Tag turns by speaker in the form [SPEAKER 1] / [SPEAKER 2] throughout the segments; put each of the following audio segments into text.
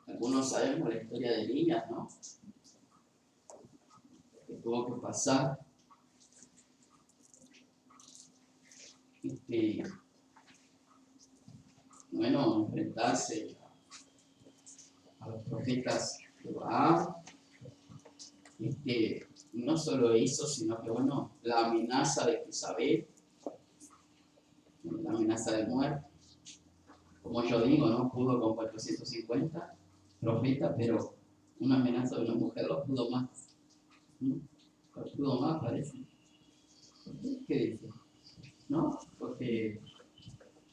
[SPEAKER 1] Algunos sabemos la historia de Elías, ¿no? Que tuvo que pasar bueno, enfrentarse a los profetas de Baal. No solo eso, sino que, bueno, la amenaza de Jezabel, la amenaza de muerte. Como yo digo, no pudo con 450 profetas, pero una amenaza de una mujer lo pudo más. Lo pudo más, parece. ¿Qué dice? ¿No? Porque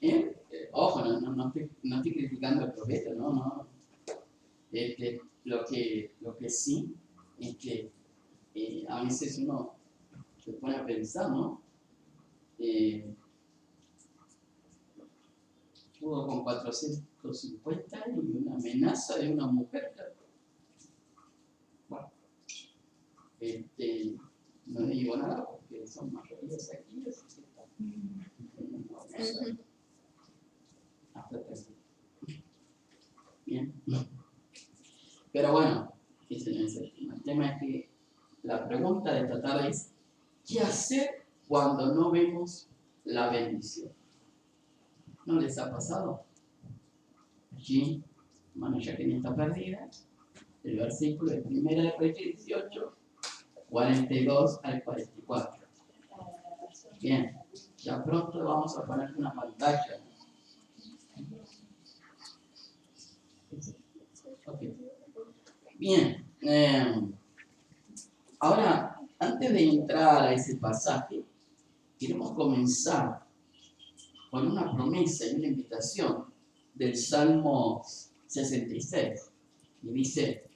[SPEAKER 1] él, ojo, no estoy criticando al profeta, no. Lo que sí es que a veces uno se pone a pensar, ¿no? Pudo con 450 y una amenaza de una mujer. Bueno, no digo nada porque son mayorías aquí, así que está. Bien. Pero bueno, ese no es el tema. El tema es que la pregunta de esta tarde es: ¿qué hacer cuando no vemos la bendición? ¿No les ha pasado? Allí, hermano, ya que no está perdida, el versículo de 1 Reyes 18, 42 al 44. Bien, ya pronto vamos a poner una pantalla. Okay. Bien, ahora, antes de entrar a ese pasaje, queremos comenzar con una promesa y una invitación del Salmo 66. Y dice,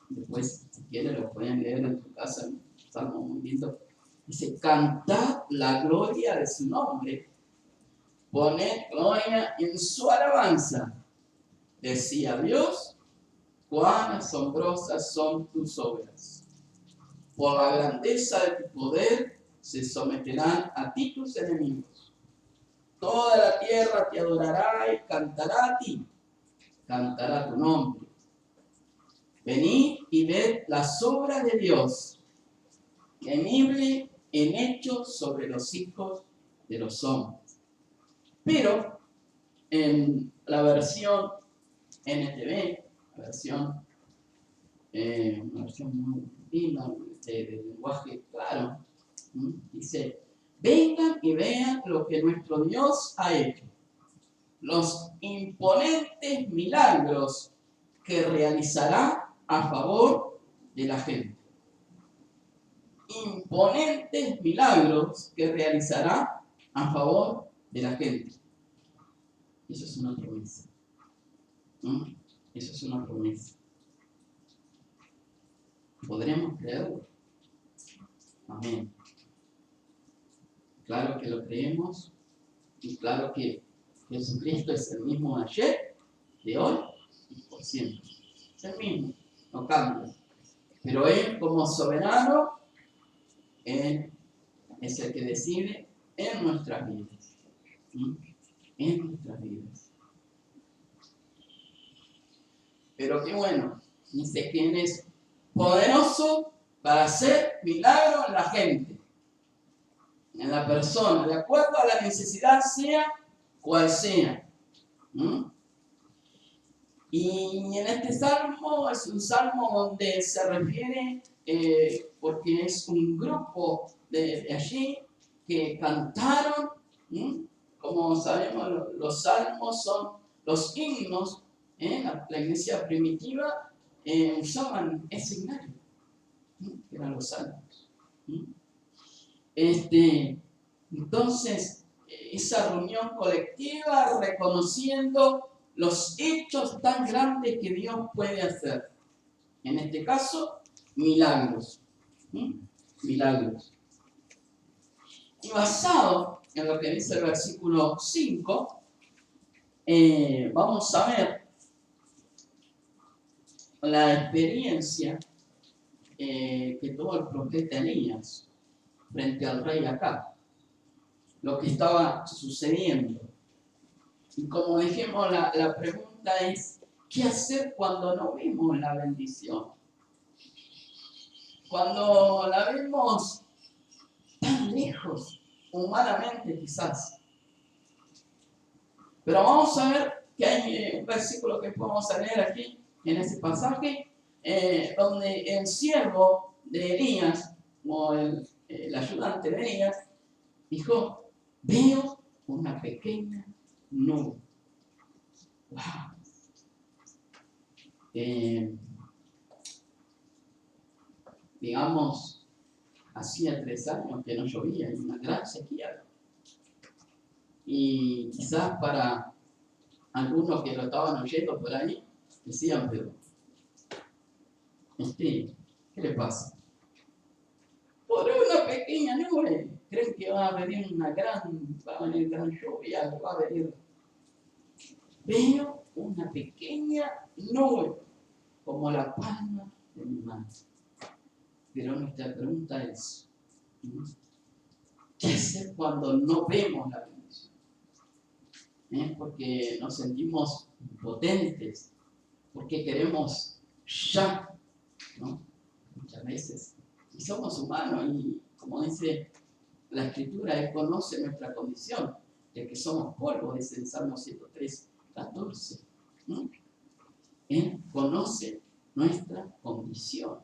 [SPEAKER 1] después, si quieren, lo pueden leer en tu casa, un salmo muy lindo. Dice: cantad la gloria de su nombre, poned gloria en su alabanza. Decía Dios: cuán asombrosas son tus obras. Por la grandeza de tu poder se someterán a ti tus enemigos. Toda la tierra te adorará y cantará a ti, cantará tu nombre. Venid y ved las obras de Dios, temible en hechos sobre los hijos de los hombres. Pero en la versión NTV, una versión muy linda, de lenguaje claro, dice: vengan y vean lo que nuestro Dios ha hecho, los imponentes milagros que realizará a favor de la gente. Imponentes milagros que realizará a favor de la gente. Eso es una promesa. Eso es una promesa. ¿Podremos creerlo? Amén. Claro que lo creemos y claro que Jesucristo es el mismo ayer, de hoy y por siempre. Es el mismo, no cambia. Pero Él, como soberano, Él es el que decide en nuestras vidas. En nuestras vidas. Pero qué bueno, dice que Él es poderoso para hacer milagros en la gente, en la persona, de acuerdo a la necesidad, sea cual sea. Y en este salmo es un salmo donde se refiere, porque es un grupo de allí que cantaron. Como sabemos, los salmos son los himnos. La iglesia primitiva usaban ese himnario, que eran los salmos. Entonces, esa reunión colectiva reconociendo los hechos tan grandes que Dios puede hacer. En este caso, milagros. Milagros. Y basado en lo que dice el versículo 5, vamos a ver la experiencia que tuvo el profeta Elías frente al rey Acab. Lo que estaba sucediendo. Y como dijimos, la pregunta es, ¿qué hacer cuando no vemos la bendición? Cuando la vemos tan lejos, humanamente quizás. Pero vamos a ver que hay un versículo que podemos leer aquí, en ese pasaje, donde el siervo de Elías, o el ayudante de Elías, dijo, veo una pequeña nube. Wow. Digamos, hacía 3 años que no llovía, y una gran sequía. Y quizás para algunos que lo estaban oyendo por ahí, decían, pero, ¿qué le pasa? Por una pequeña nube, creen que va a venir gran lluvia, va a venir. Veo una pequeña nube, como la palma de mi mano. Pero nuestra pregunta es, ¿qué hacer cuando no vemos la bendición? Porque nos sentimos impotentes, porque queremos ya, ¿no? Muchas veces. Y somos humanos, y como dice la Escritura, Él conoce nuestra condición, de que somos polvo, dice el Salmo 103, 14. ¿No? Él conoce nuestra condición.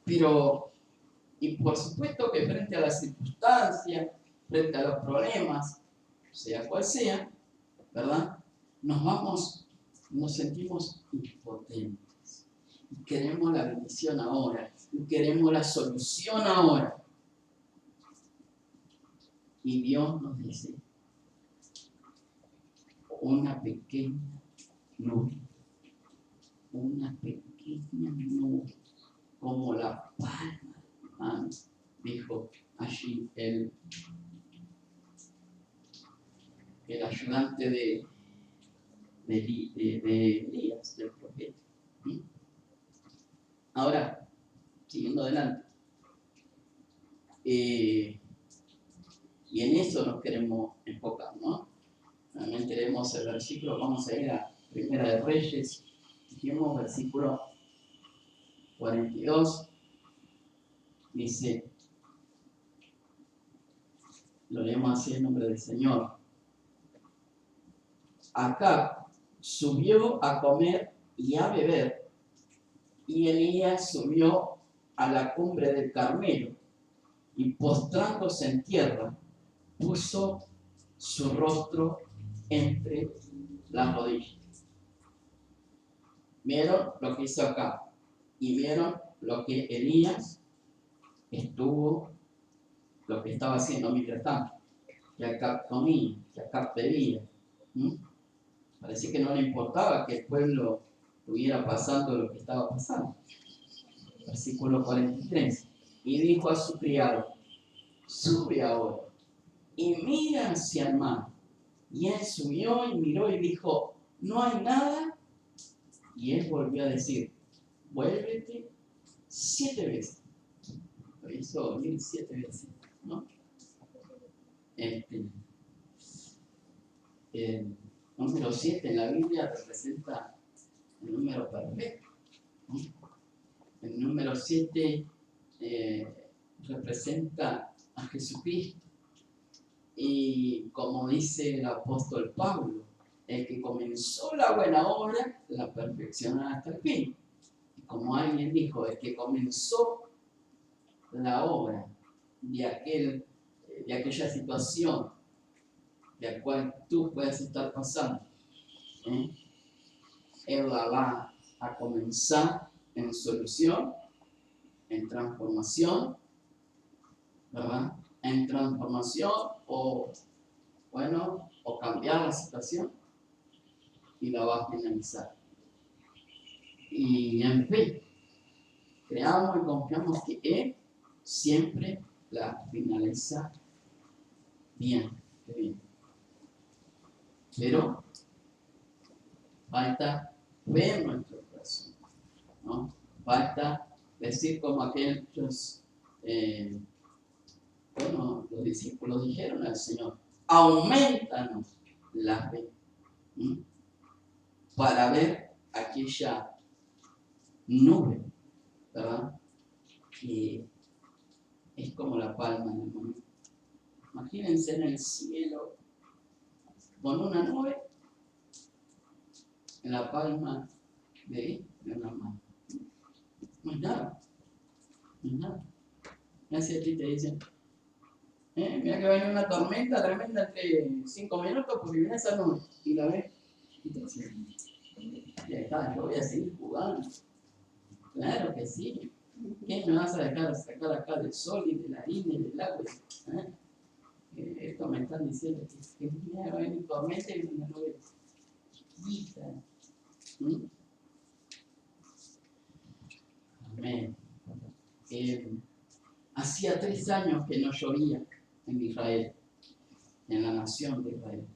[SPEAKER 1] Pero, y por supuesto que frente a las circunstancias, frente a los problemas, sea cual sea, ¿verdad? Nos sentimos impotentes. Y queremos la bendición ahora, y queremos la solución ahora. Y Dios nos dice, una pequeña nube, como la palma, dijo allí el ayudante de Elías, del profeta. Ahora, siguiendo adelante, y en eso nos queremos enfocar, ¿no? Realmente leemos el versículo, vamos a ir a Primera de Reyes, dijimos versículo 42, dice, lo leemos así en nombre del Señor. Acab subió a comer y a beber, y Elías subió a la cumbre del Carmelo, y postrándose en tierra, puso su rostro entre las rodillas. ¿Vieron lo que hizo acá? Y vieron lo que Elías lo que estaba haciendo mientras tanto. Que acá comía, que acá bebía. Parece que no le importaba que el pueblo estuviera pasando lo que estaba pasando. Versículo 43. Y dijo a su criado, sube ahora y mira hacia el mar. Y él subió y miró y dijo, no hay nada. Y él volvió a decir, vuélvete 7 veces. Lo hizo venir 7 veces, ¿no? El número 7 en la Biblia representa el número perfecto, ¿no? El número 7 representa a Jesucristo. Y como dice el apóstol Pablo, el que comenzó la buena obra, la perfecciona hasta el fin. Y como alguien dijo, el que comenzó la obra de aquella situación de la cual tú puedes estar pasando, Él la va a comenzar en solución, en transformación, ¿verdad? En transformación o cambiar la situación, y la va a finalizar. Y en fin, creamos y confiamos que Él siempre la finaliza bien. Pero falta ver nuestro corazón, ¿no? Falta decir como aquellos, los discípulos dijeron al Señor, aumentanos la fe, para ver aquella nube, ¿verdad? Que es como la palma del momento. Imagínense en el cielo con una nube en la palma de una mano. No es nada, no es nada. Así a ti te dicen, mira que va a venir una tormenta tremenda entre 5 minutos porque viene esa nube y la ves y te dicen, ya está, yo voy a seguir jugando. Claro que sí. ¿Qué me vas a dejar sacar acá del sol y de la harina y del agua? Esto me están diciendo que va a venir tormenta y una nube chiquita. Amén. Hacía 3 años que no llovía en Israel, en la nación de Israel.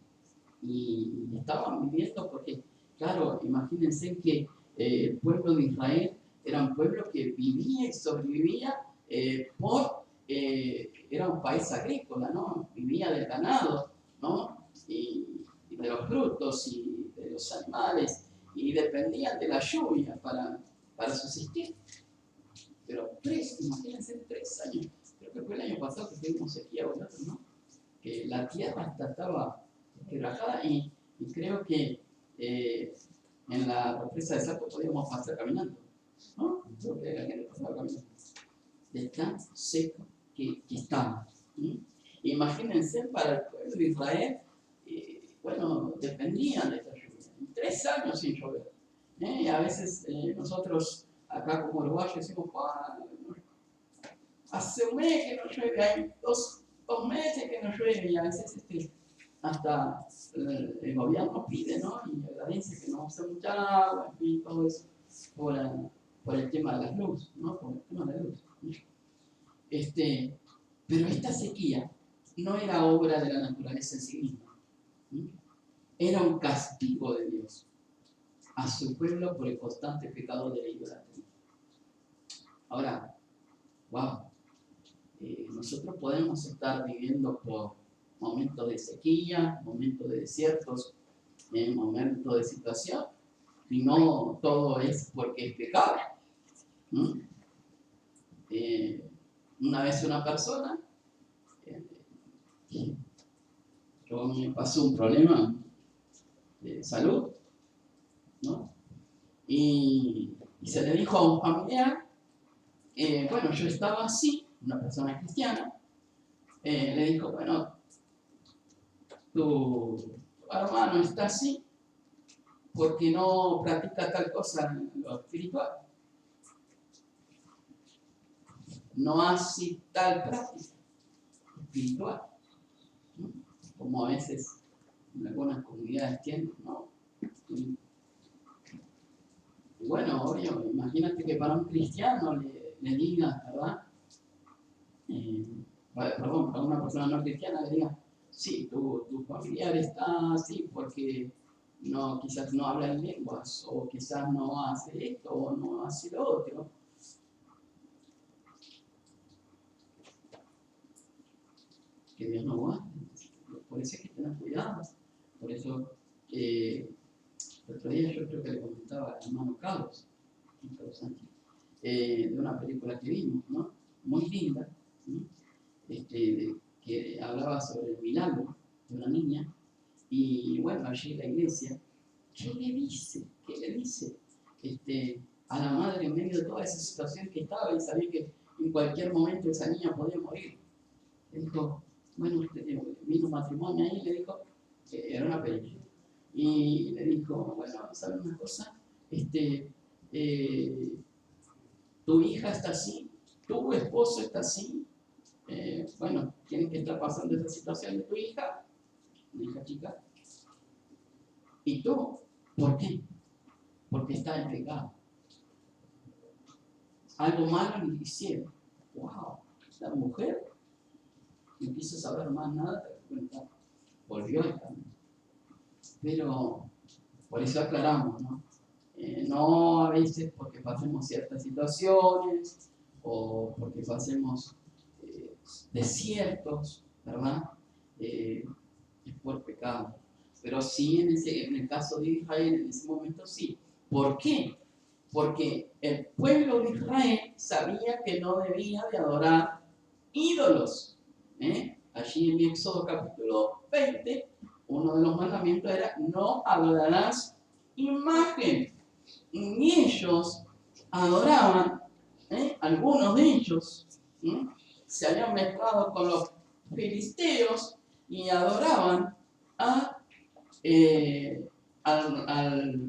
[SPEAKER 1] Y estaban viviendo porque, claro, imagínense que el pueblo de Israel era un pueblo que vivía y sobrevivía era un país agrícola, ¿no? Vivía del ganado, ¿no? Y de los frutos y de los animales, y dependían de la lluvia para subsistir. Pero imagínense 3 años, creo que fue el año pasado que tuvimos sequía o el otro, ¿no? Que la tierra hasta estaba quebrajada y creo que en la represa de Salto podíamos pasar caminando, ¿no? Creo que la gente pasaba caminando. De tan seco que estaba. Imagínense para el pueblo de Israel, bueno, dependían de esta lluvia. 3 años sin llover. Y a veces nosotros acá como uruguayos decimos, hace un mes que no llueve, hay dos meses que no llueve, y a veces hasta el gobierno pide, ¿no? Y agradece que no use mucha agua, en fin, todo eso, por el tema de las luces, ¿no? Por el tema de la luz. Pero esta sequía no era obra de la naturaleza en sí misma, era un castigo de Dios a su pueblo por el constante pecado de la idolatría. Ahora, wow, nosotros podemos estar viviendo por momentos de sequía, momentos de desiertos, momentos de situación, y no todo es porque es pecado. Una vez una persona, yo me pasó un problema de salud, ¿no? Y se le dijo a un familiar, bueno, yo estaba así, una persona cristiana, le dijo, bueno, tu hermano está así porque no practica tal cosa en lo espiritual, no hace tal práctica espiritual, ¿no? Como a veces en algunas comunidades tienen, ¿no? Y bueno, obvio, imagínate que para un cristiano le diga, ¿verdad? Perdón, para una persona no cristiana le diga, sí, tu familiar está así porque no, quizás no habla en lenguas, o quizás no hace esto, o no hace lo otro. Que Dios no guarde. Por eso hay que tener cuidado. Por eso, el otro día yo creo que le comentaba al hermano Carlos Sánchez, de una película que vimos, ¿no? Muy linda, ¿no? Que hablaba sobre el milagro de una niña. Y bueno, allí en la iglesia, ¿qué le dice? A la madre en medio de toda esa situación que estaba y sabía que en cualquier momento esa niña podía morir? Le dijo, bueno, vino un matrimonio ahí, le dijo, era una película, y le dijo, bueno, ¿sabes una cosa? Tu hija está así, tu esposo está así, bueno, tienes que estar pasando esta situación de tu hija, una hija chica, y tú, ¿por qué? Porque está en pecado. Algo malo le hicieron. Wow, la mujer no quiso saber más nada, te cuenta, volvió al camino. Pero por eso aclaramos, ¿no? No a veces porque pasemos ciertas situaciones o porque pasemos desiertos, ¿verdad? por pecado. Pero sí, en el caso de Israel, en ese momento sí. ¿Por qué? Porque el pueblo de Israel sabía que no debía de adorar ídolos. Allí en Éxodo capítulo 20, uno de los mandamientos era: no adorarás imagen. Y ellos adoraban, algunos de ellos se habían mezclado con los filisteos y adoraban a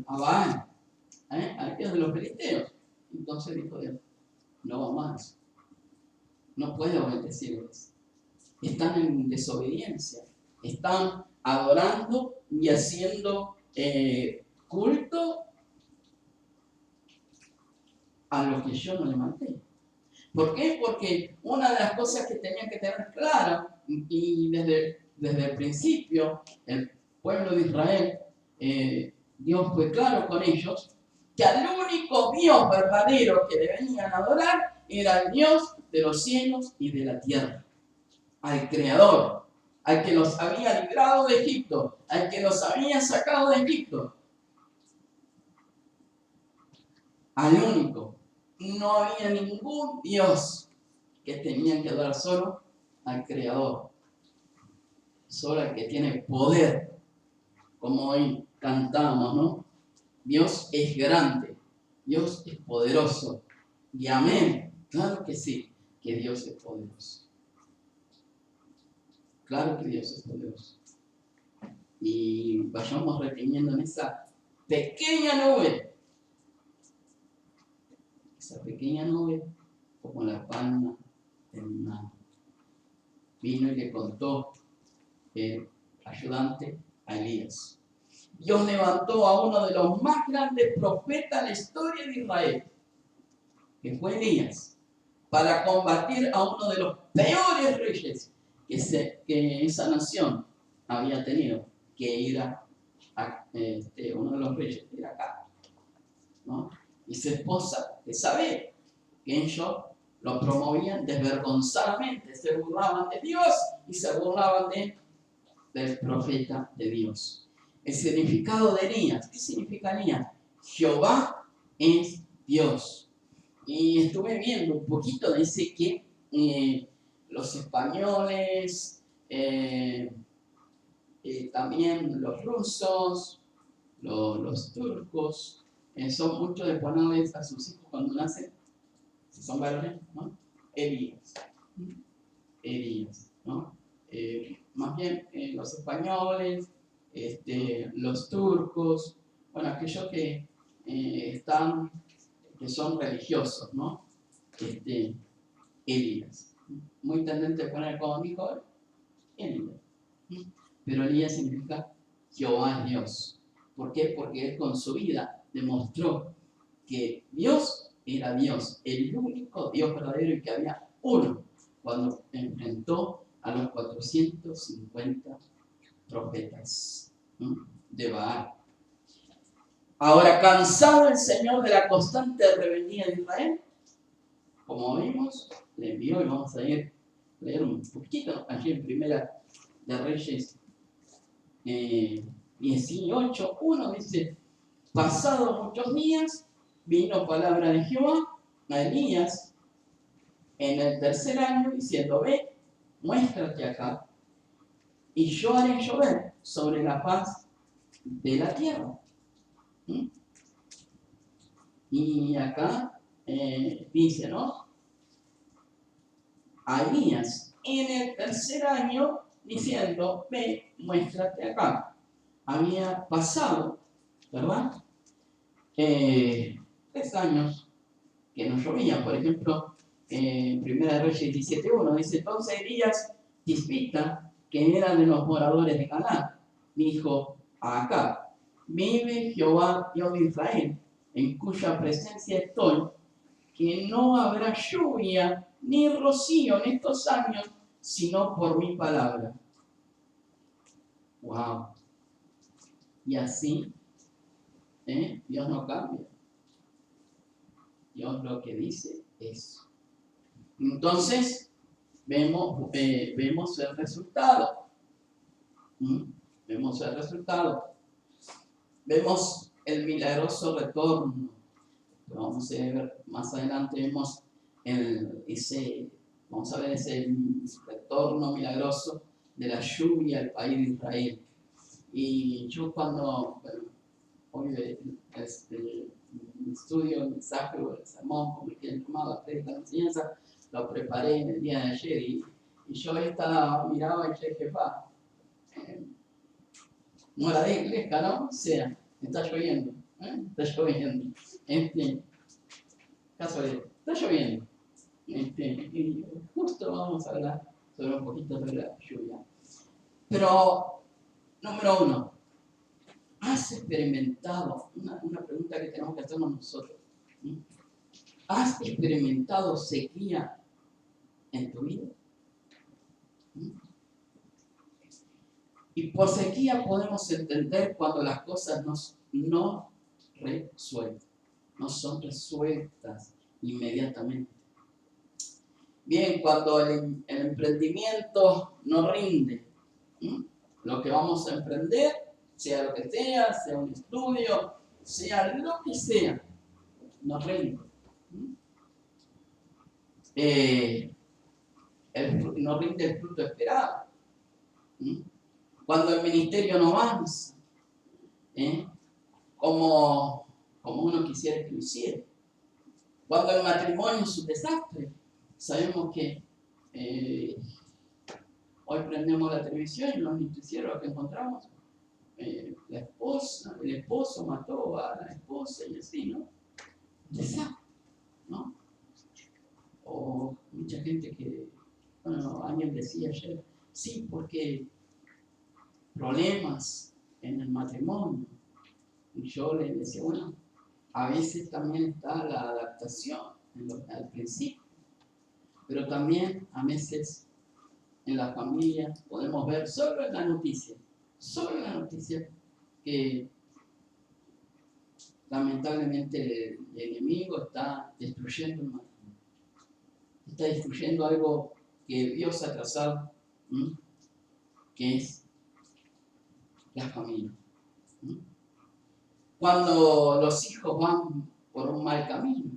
[SPEAKER 1] Baal, al dios de los filisteos. Entonces dijo Dios: no más, no puede obedecerles. Están en desobediencia, están adorando y haciendo culto a lo que yo no le mandé. ¿Por qué? Porque una de las cosas que tenían que tener claro, y desde el principio el pueblo de Israel, Dios fue claro con ellos, que al único Dios verdadero que debían adorar era el Dios de los cielos y de la tierra, al Creador, al que los había librado de Egipto, al que los había sacado de Egipto, al único. No había ningún Dios, que tenían que adorar solo al Creador, solo al que tiene poder, como hoy cantamos, ¿no? Dios es grande, Dios es poderoso, y amén, claro que sí, que Dios es poderoso. Claro que Dios es poderoso. Y vayamos reteniendo en esa pequeña nube, como la palma de mi mano. Vino y le contó el ayudante a Elías. Dios levantó a uno de los más grandes profetas de la historia de Israel, que fue Elías, para combatir a uno de los peores reyes que esa nación había tenido, que era uno de los reyes, que era Acab, ¿no? Y su esposa, Jezabel, que ellos lo promovían desvergonzadamente, se burlaban de Dios y se burlaban del profeta de Dios. El significado de Elías, ¿qué significa Elías? Jehová es Dios. Y estuve viendo un poquito, dice que los españoles, también los rusos, los turcos, son muchos de ponerles a sus hijos cuando nacen, si son varones, ¿no? Elías, ¿no? Más bien los españoles, los turcos, bueno, aquellos que son religiosos, ¿no? Elías. Muy tendente a poner como hijo Elías. Pero Elías significa Jehová es Dios. ¿Por qué? Porque él con su vida demostró que Dios era Dios, el único Dios verdadero, y que había uno cuando enfrentó a los 450 profetas de Baal. Ahora, cansado el Señor de la constante rebeldía de Israel, como vimos, le envió, y vamos a leer un poquito allí en Primera de Reyes 18:1, dice: pasados muchos días, vino palabra de Jehová a Elías en el tercer año, diciendo: ve, muéstrate acá, y yo haré llover sobre la faz de la tierra. Y acá dice, ¿no? A Elías en el tercer año, diciendo: ve, muéstrate acá. Había pasado, ¿verdad? 3 años que no llovía. Por ejemplo, en Primera de Reyes 17:1 dice: entonces Elías tisbita, que era de los moradores de Canaán, dijo a Acab: vive Jehová Dios de Israel, en cuya presencia estoy, que no habrá lluvia ni rocío en estos años, sino por mi palabra. Wow. Y así, Dios no cambia. Dios lo que dice es. Entonces, vemos el resultado. vemos el resultado, vemos el milagroso retorno. Vamos a ver más adelante, vemos vamos a ver ese retorno milagroso de la lluvia al país de Israel. Y yo cuando, hoy estudio el mensaje o el sermón, como el que he tomado, la prédica, la enseñanza, lo preparé en el día de ayer y yo miraba y dije, no era de iglesia, ¿no? O sea, está lloviendo, está lloviendo. Casualidad, está lloviendo. Y justo vamos a hablar sobre un poquito de la lluvia. Pero, número uno, ¿has experimentado? Una pregunta que tenemos que hacernos nosotros. ¿Has experimentado sequía en tu vida? Y por sequía podemos entender cuando las cosas no son resueltas inmediatamente. Bien, cuando el emprendimiento no rinde, lo que vamos a emprender, sea lo que sea un estudio, sea lo que sea, no rinde. No rinde el fruto esperado. Cuando el ministerio no avanza, como uno quisiera que lo hiciera. Cuando el matrimonio es un desastre, sabemos que hoy prendemos la televisión y los noticieros lo que encontramos, el esposo mató a la esposa y así, ¿no? Desastre, ¿no? O mucha gente que, alguien decía ayer, sí, porque problemas en el matrimonio. Y yo le decía, bueno, a veces también está la adaptación al principio, pero también a veces en la familia podemos ver solo en la noticia, que lamentablemente el enemigo está destruyendo el matrimonio, está destruyendo algo que Dios ha trazado, que es la familia. Cuando los hijos van por un mal camino,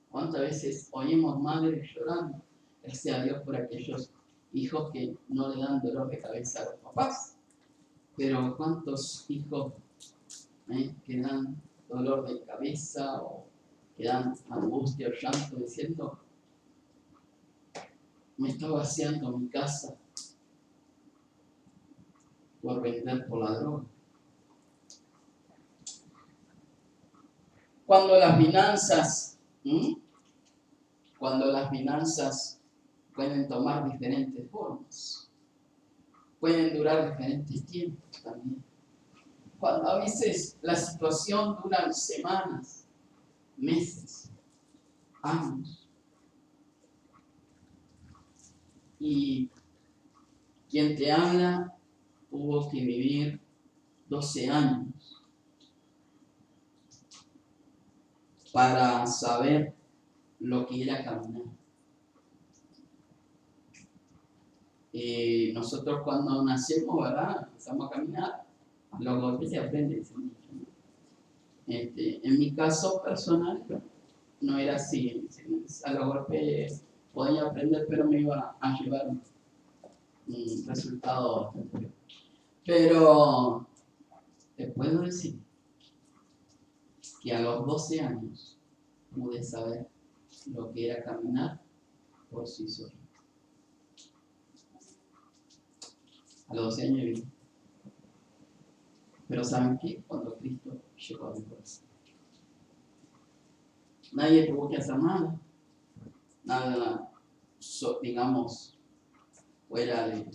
[SPEAKER 1] ¿cuántas veces oímos madres llorando? Gracias a Dios por aquellos hijos que no le dan dolor de cabeza a los papás. Pero ¿cuántos hijos que dan dolor de cabeza o que dan angustia o llanto diciendo, me está vaciando mi casa por vender por la droga? Cuando las finanzas pueden tomar diferentes formas, pueden durar diferentes tiempos también. Cuando a veces la situación dura semanas, meses, años. Y quien te habla tuvo que vivir 12 años para saber lo que era caminar. Nosotros cuando nacemos, ¿verdad? Empezamos a caminar, a los golpes se aprende. En mi caso personal, no era así. A los golpes podía aprender, pero me iba a llevar un resultado bastante bien. Pero te puedo decir que a los 12 años pude saber lo que era caminar por sí solo. A los 12 años viví. Pero ¿saben qué? Cuando Cristo llegó a mi corazón. Nadie tuvo que hacer nada. Nada, digamos, fuera de...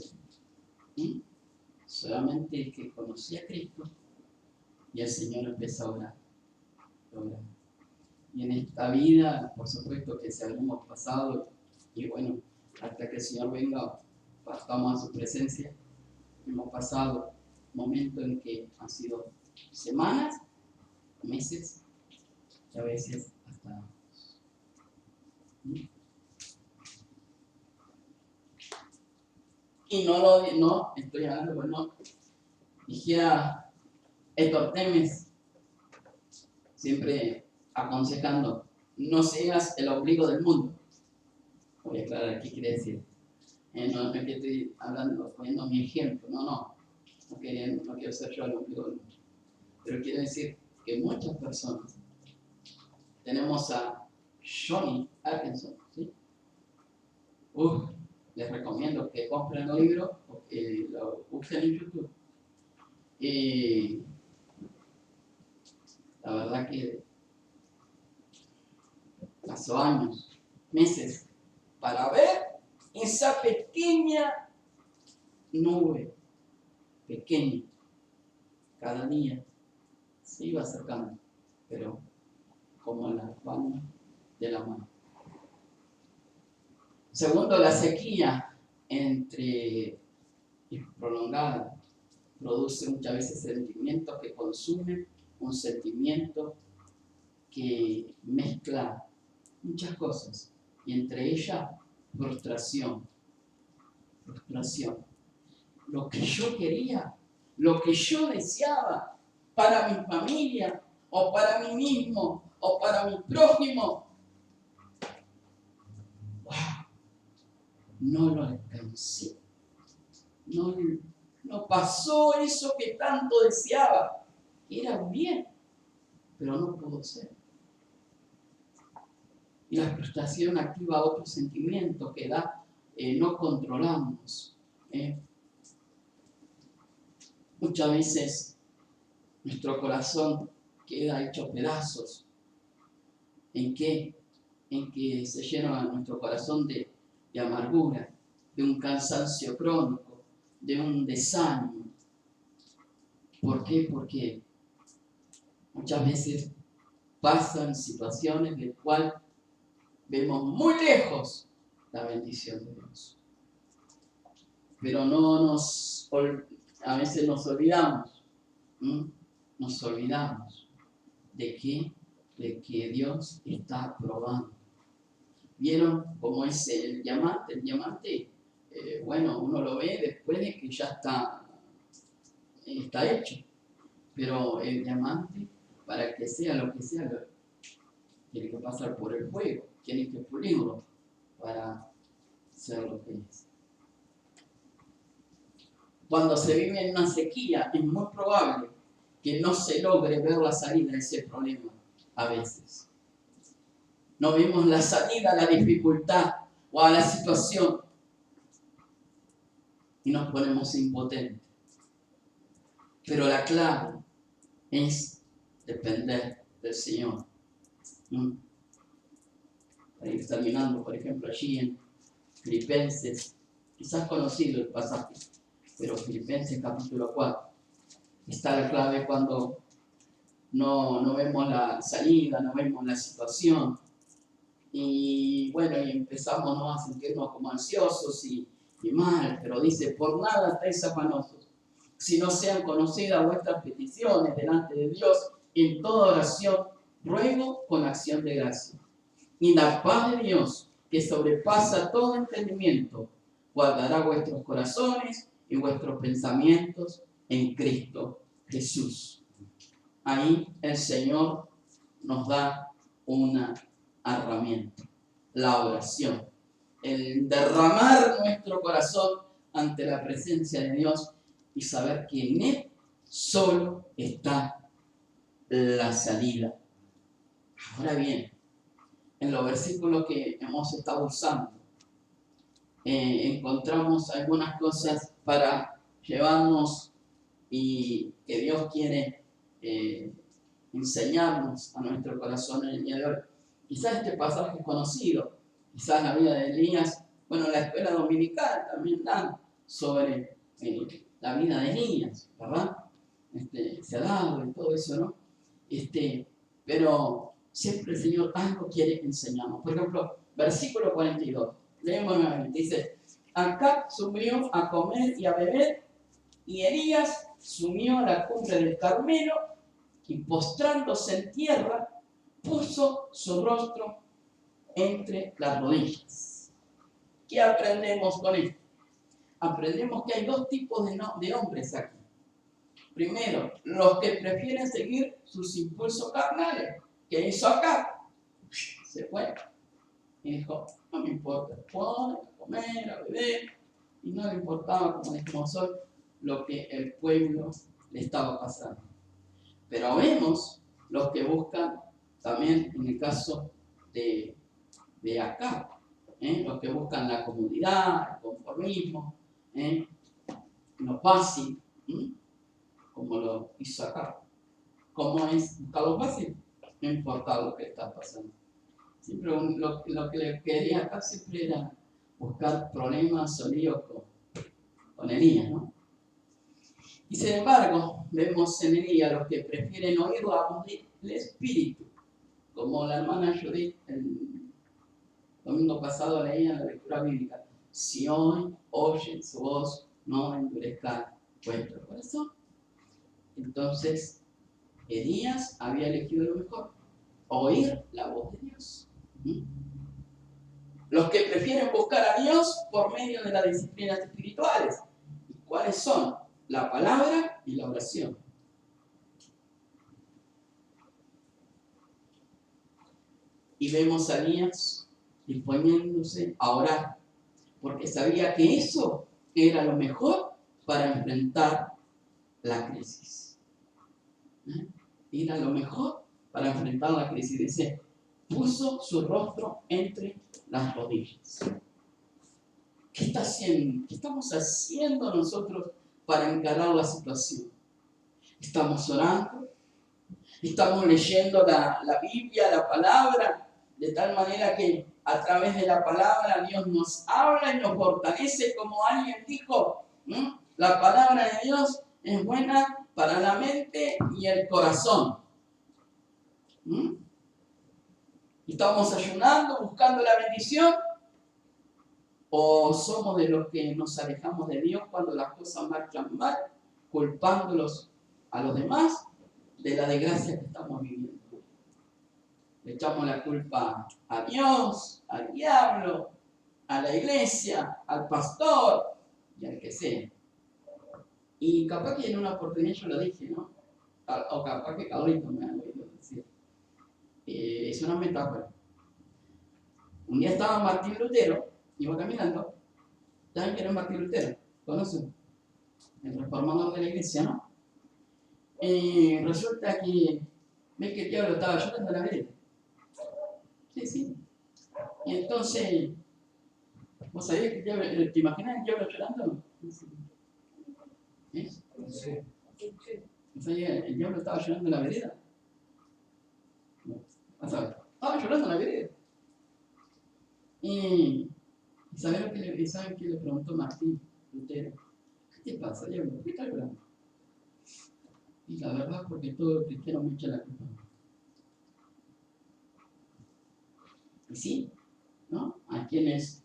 [SPEAKER 1] Solamente el que conocía a Cristo y el Señor empezó a orar. Y en esta vida, por supuesto que se habremos pasado, y bueno, hasta que el Señor venga, estamos a su presencia, hemos pasado momentos en que han sido semanas, meses, y a veces hasta años. Y no estoy hablando, pues no, dijera Héctor Temes, siempre aconsejando, no seas el ombligo del mundo. Voy a aclarar qué quiere decir. No es que estoy hablando, poniendo mi ejemplo, no quiero ser yo el ombligo del mundo. Pero quiero decir que muchas personas, tenemos a Johnny Atkinson, ¿sí? Les recomiendo que compren el libro o que lo busquen en YouTube. Y la verdad que pasó años, meses, para ver esa pequeña nube, pequeña, cada día se iba acercando, pero como la palma de la mano. Segundo, la sequía prolongada produce muchas veces sentimientos que consumen, un sentimiento que mezcla muchas cosas, y entre ellas frustración. Lo que yo quería, lo que yo deseaba para mi familia, o para mí mismo, o para mi prójimo, no lo alcancé. No pasó eso que tanto deseaba. Era bien, pero no pudo ser. Y la frustración activa otro sentimiento que no controlamos. Muchas veces nuestro corazón queda hecho pedazos. ¿En qué? En que se llena nuestro corazón de amargura, de un cansancio crónico, de un desánimo. ¿Por qué? Porque muchas veces pasan situaciones en las cuales vemos muy lejos la bendición de Dios. Pero a veces nos olvidamos. Nos olvidamos de que Dios está probando. ¿Vieron cómo es el diamante? El diamante, uno lo ve después de que ya está hecho. Pero el diamante, para que sea lo que sea, tiene que pasar por el fuego, tiene que pulirlo para ser lo que es. Cuando se vive en una sequía, es muy probable que no se logre ver la salida de ese problema a veces. No vemos la salida a la dificultad o a la situación y nos ponemos impotentes. Pero la clave es depender del Señor. Para ir terminando, por ejemplo, allí en Filipenses, quizás conocido el pasaje, pero Filipenses capítulo 4, está la clave cuando no vemos la salida, no vemos la situación, y empezamos a sentirnos como ansiosos y mal, pero dice, por nada estáis afanosos, si no sean conocidas vuestras peticiones delante de Dios, en toda oración, ruego con acción de gracia. Y la paz de Dios, que sobrepasa todo entendimiento, guardará vuestros corazones y vuestros pensamientos en Cristo Jesús. Ahí el Señor nos da una herramienta, la oración, el derramar nuestro corazón ante la presencia de Dios y saber que en Él solo está la salida. Ahora bien, en los versículos que hemos estado usando, encontramos algunas cosas para llevarnos y que Dios quiere enseñarnos a nuestro corazón en el día de hoy. Quizás este pasaje es conocido, quizás la vida de Elías, la escuela dominical también dan sobre la vida de Elías, ¿verdad? Se ha dado y todo eso, ¿no? Pero siempre el Señor algo quiere enseñarnos. Por ejemplo, versículo 42, leemos nuevamente, dice, Acab subió a comer y a beber, y Elías subió a la cumbre del Carmelo, y postrándose en tierra, puso su rostro entre las rodillas. ¿Qué aprendemos con esto? aprendemos que hay dos tipos de hombres aquí. Primero, los que prefieren seguir sus impulsos carnales. ¿Qué hizo acá? Se fue. Y dijo, no me importa, a comer, a beber. Y no le importaba, como dijimos hoy, lo que el pueblo le estaba pasando. Pero vemos los que buscan, también en el caso de acá, los que buscan la comodidad, el conformismo, lo fácil, como lo hizo acá. ¿Cómo es buscar lo fácil? No importa lo que está pasando. Siempre lo que le quería acá siempre era buscar problemas o líos con Elías, ¿no? Y sin embargo, vemos en Elías los que prefieren oír la voz del Espíritu, como la hermana Judith el domingo pasado leía en la lectura bíblica. Si hoy oyen su voz, no endurezcan vuestro corazón. Entonces, Elías había elegido lo mejor, oír la voz de Dios. Los que prefieren buscar a Dios por medio de las disciplinas espirituales. ¿Cuáles son? La palabra y la oración. Y vemos a Elías disponiéndose a orar, porque sabía que eso era lo mejor para enfrentar la crisis. Era lo mejor para enfrentar la crisis. Dice, puso su rostro entre las rodillas. ¿Qué está haciendo? ¿Qué estamos haciendo nosotros para encarar la situación? ¿Estamos orando? ¿Estamos leyendo la Biblia, la palabra? De tal manera que a través de la palabra Dios nos habla y nos fortalece, como alguien dijo, la palabra de Dios es buena para la mente y el corazón. ¿Estamos ayunando, buscando la bendición? ¿O somos de los que nos alejamos de Dios cuando las cosas marchan mal, culpándolos a los demás de la desgracia que estamos viviendo? Le echamos la culpa a Dios, al diablo, a la iglesia, al pastor y al que sea. Y capaz que en una oportunidad yo lo dije, ¿no? O capaz que Carlito me ha oído decir. Es una metáfora. Un día estaba Martín Lutero, iba caminando. ¿Saben quién es Martín Lutero? ¿Conocen? El reformador de la iglesia, ¿no? Y resulta que ve que el diablo estaba llorando en la vereda. Sí. Y entonces, ¿vos sabías que el diablo, te imaginas el diablo llorando? ¿Eh? Sí. ¿Vos sabías el diablo estaba llorando en la vereda? No, estaba llorando en la vereda. Y ¿saben qué le preguntó Martín Lutero? ¿Qué te pasa, diablo? ¿Por qué estás llorando? Y la verdad, porque todo cristiano me echa la culpa. Y sí, ¿no? ¿A quién es?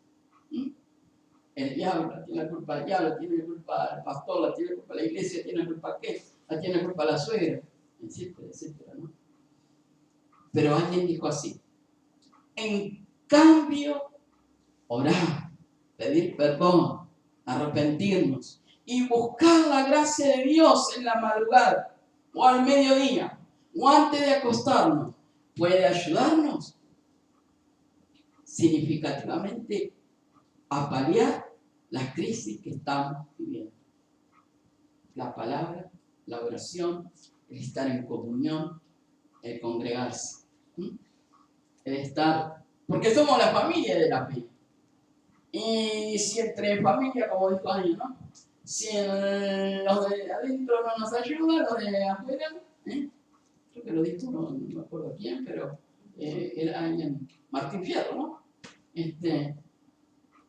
[SPEAKER 1] El diablo tiene la culpa del diablo, tiene la culpa el pastor, tiene la culpa la iglesia, tiene la culpa qué, tiene la culpa la suegra, etcétera, etcétera, ¿no? Pero alguien dijo así: en cambio, orar, pedir perdón, arrepentirnos y buscar la gracia de Dios en la madrugada o al mediodía o antes de acostarnos puede ayudarnos significativamente a paliar la crisis que estamos viviendo. La palabra, la oración, el estar en comunión, el congregarse, el estar, porque somos la familia de la fe. Y si entre familia, como dijo Año, ¿no? Si los de adentro no nos ayudan, los de afuera, creo que lo dijo, no me acuerdo quién, pero era alguien, Martín Fierro, ¿no?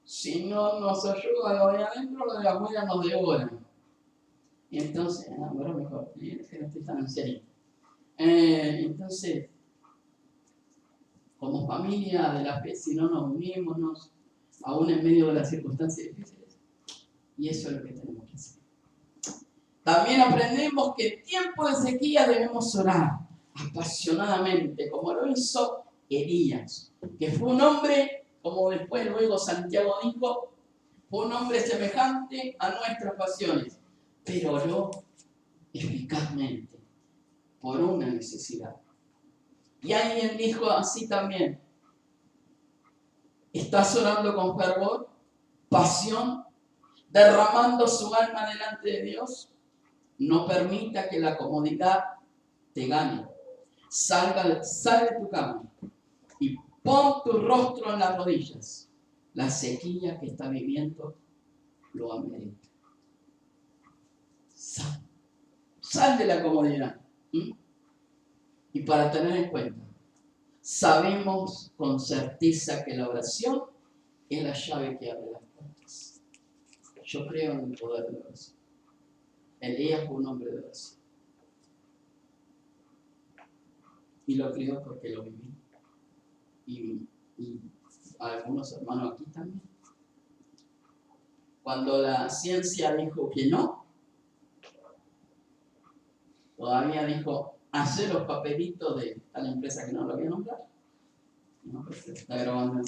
[SPEAKER 1] Si no nos ayudan los de adentro, los de afuera nos devoran. Y entonces, ahora mejor, es que no estoy tan en serio. Entonces, como familia de la fe, si no nos unimos, aún en medio de las circunstancias difíciles, y eso es lo que tenemos que hacer. También aprendemos que en tiempo de sequía debemos orar apasionadamente, como lo hizo Elías, que fue un hombre, como después luego Santiago dijo, un hombre semejante a nuestras pasiones, pero oró eficazmente por una necesidad. Y alguien dijo así también: ¿estás orando con fervor, pasión, derramando su alma delante de Dios? No permita que la comodidad te gane. Sal de tu cama y pon tu rostro en las rodillas. La sequía que está viviendo lo amerita. Sal de la comodidad. Y para tener en cuenta, sabemos con certeza que la oración es la llave que abre las puertas. Yo creo en el poder de la oración. Elías fue un hombre de oración. Y lo creo porque lo viví. Y algunos hermanos aquí también. Cuando la ciencia dijo que no, todavía dijo: hacer los papelitos de a la empresa que no lo voy a nombrar. No, pues está grabando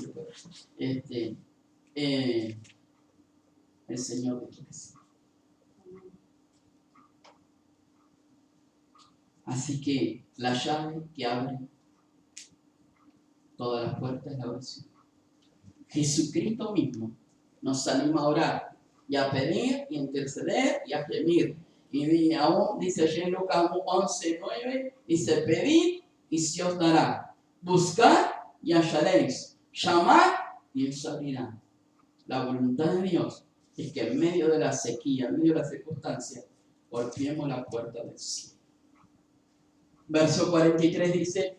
[SPEAKER 1] el Señor dijo que sí. Así que la llave que abre todas las puertas es la oración. Jesucristo mismo nos anima a orar y a pedir y a interceder y a gemir. Y aún dice allí en Lucas 11:9, dice: pedid y se os dará, buscad y hallaréis, llamad y os abrirá. La voluntad de Dios es que en medio de la sequía, en medio de las circunstancias, golpeemos la puerta del cielo. Verso 43 dice: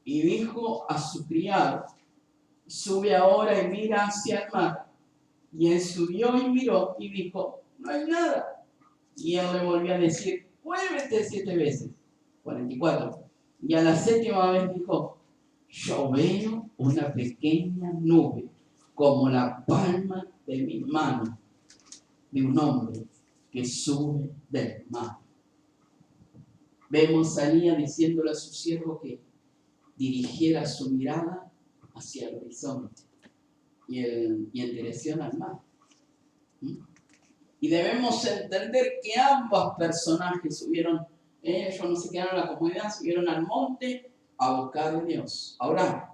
[SPEAKER 1] y dijo a su criado: sube ahora y mira hacia el mar. Y él subió y miró y dijo: no hay nada. Y él le volvió a decir: vuélvete 7 veces. 44. Y a la 7ª vez dijo: yo veo una pequeña nube como la palma de mi mano, de un hombre que sube del mar. Vemos a Elías diciéndole a su siervo que dirigiera su mirada hacia el horizonte y en dirección al mar. Y debemos entender que ambos personajes subieron, ellos no se quedaron en la comunidad, subieron al monte a buscar a Dios, a orar.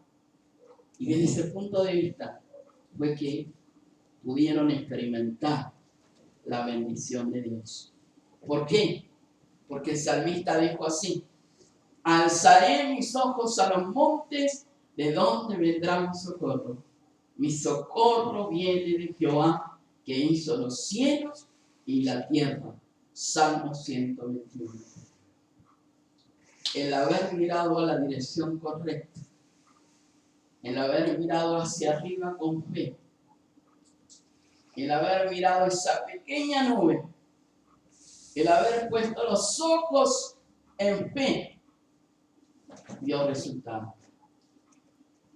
[SPEAKER 1] Y desde ese punto de vista fue que pudieron experimentar la bendición de Dios. ¿Por qué? Porque el salmista dijo así: alzaré mis ojos a los montes, ¿de dónde vendrá mi socorro? Mi socorro viene de Jehová, que hizo los cielos y la tierra. Salmo 121. El haber mirado a la dirección correcta, el haber mirado hacia arriba con fe, el haber mirado esa pequeña nube, el haber puesto los ojos en fe, dio resultado.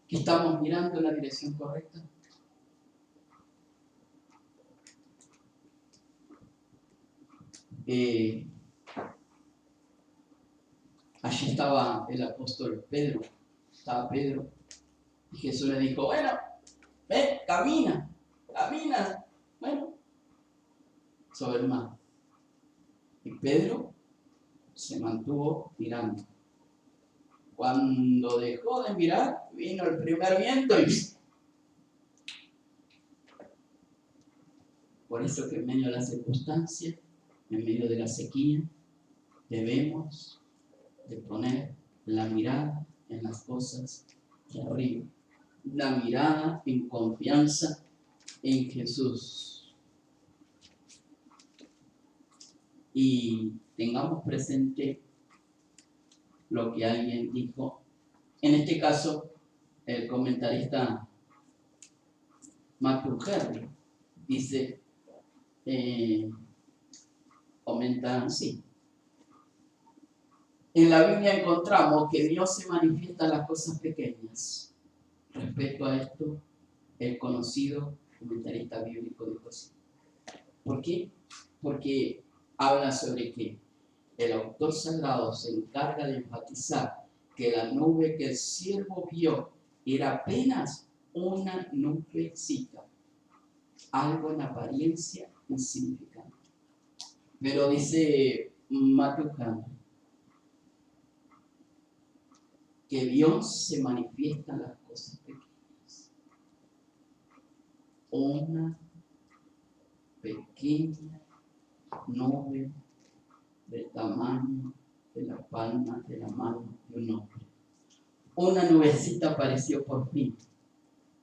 [SPEAKER 1] ¿Que estamos mirando en la dirección correcta? Allí estaba el apóstol Pedro. Estaba Pedro. Y Jesús le dijo: bueno, ven, camina, bueno, sobre el mar. Y Pedro se mantuvo mirando. Cuando dejó de mirar, vino el primer viento y... Por eso que en medio de las circunstancias, en medio de la sequía, debemos de poner la mirada en las cosas de arriba. La mirada en confianza en Jesús. Y tengamos presente lo que alguien dijo. En este caso, el comentarista Matthew Henry dice, comentan así: en la Biblia encontramos que Dios se manifiesta en las cosas pequeñas. Respecto a esto, el conocido comentarista bíblico dijo así. ¿Por qué? Porque habla sobre que el autor sagrado se encarga de enfatizar que la nube que el siervo vio era apenas una nubecita, algo en apariencia insignificante. Pero dice Matthew Henry que Dios se manifiesta en las cosas pequeñas. Una pequeña nube del tamaño de la palma de la mano de un hombre. Una nubecita apareció por fin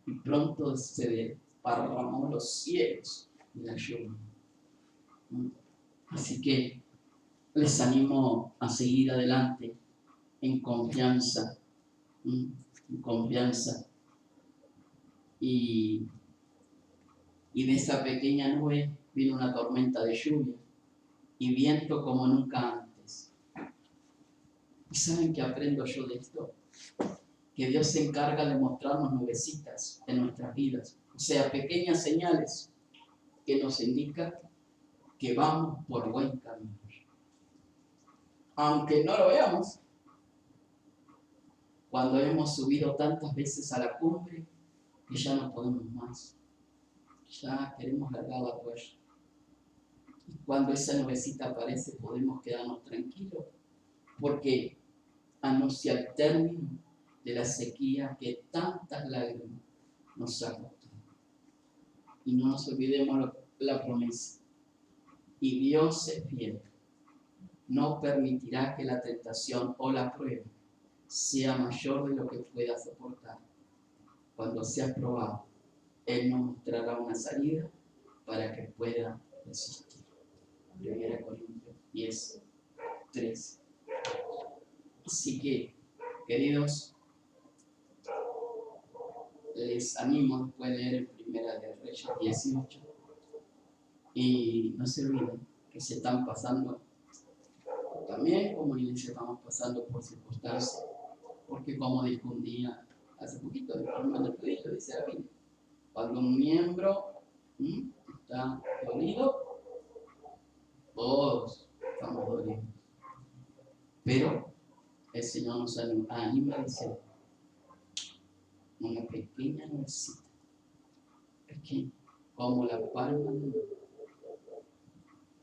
[SPEAKER 1] y pronto se desparramó los cielos y la lluvia. Así que les animo a seguir adelante en confianza, y de esa pequeña nube vino una tormenta de lluvia y viento como nunca antes. ¿Y saben qué aprendo yo de esto? Que Dios se encarga de mostrarnos nubecitas en nuestras vidas, o sea, pequeñas señales que nos indican que vamos por buen camino. Aunque no lo veamos, cuando hemos subido tantas veces a la cumbre que ya no podemos más, ya queremos largar la toalla. Y cuando esa nubecita aparece podemos quedarnos tranquilos, porque anuncia el término de la sequía que tantas lágrimas nos ha costado. Y no nos olvidemos la promesa. Y Dios es fiel. No permitirá que la tentación o la prueba sea mayor de lo que pueda soportar. Cuando seas probado, Él nos mostrará una salida para que pueda resistir. 1 Corintios 10, 13. Así que, queridos, les animo después de leer en Primera de Reyes 18. Y no se olviden que se están pasando, también como iglesia estamos pasando por circunstancias, porque como dijo un día, hace poquito, el hermano Pedro, dice la Biblia, cuando un miembro está dolido, todos estamos dolidos. Pero el Señor nos anima a decir, una pequeña nubecita, pequeña, como la palma de una mano.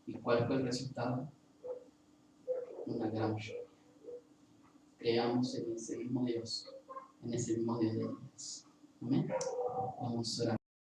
[SPEAKER 1] ¿Y cuál fue el resultado? Una gran lluvia. Creamos en ese mismo Dios de Dios. Amén. Vamos a orar.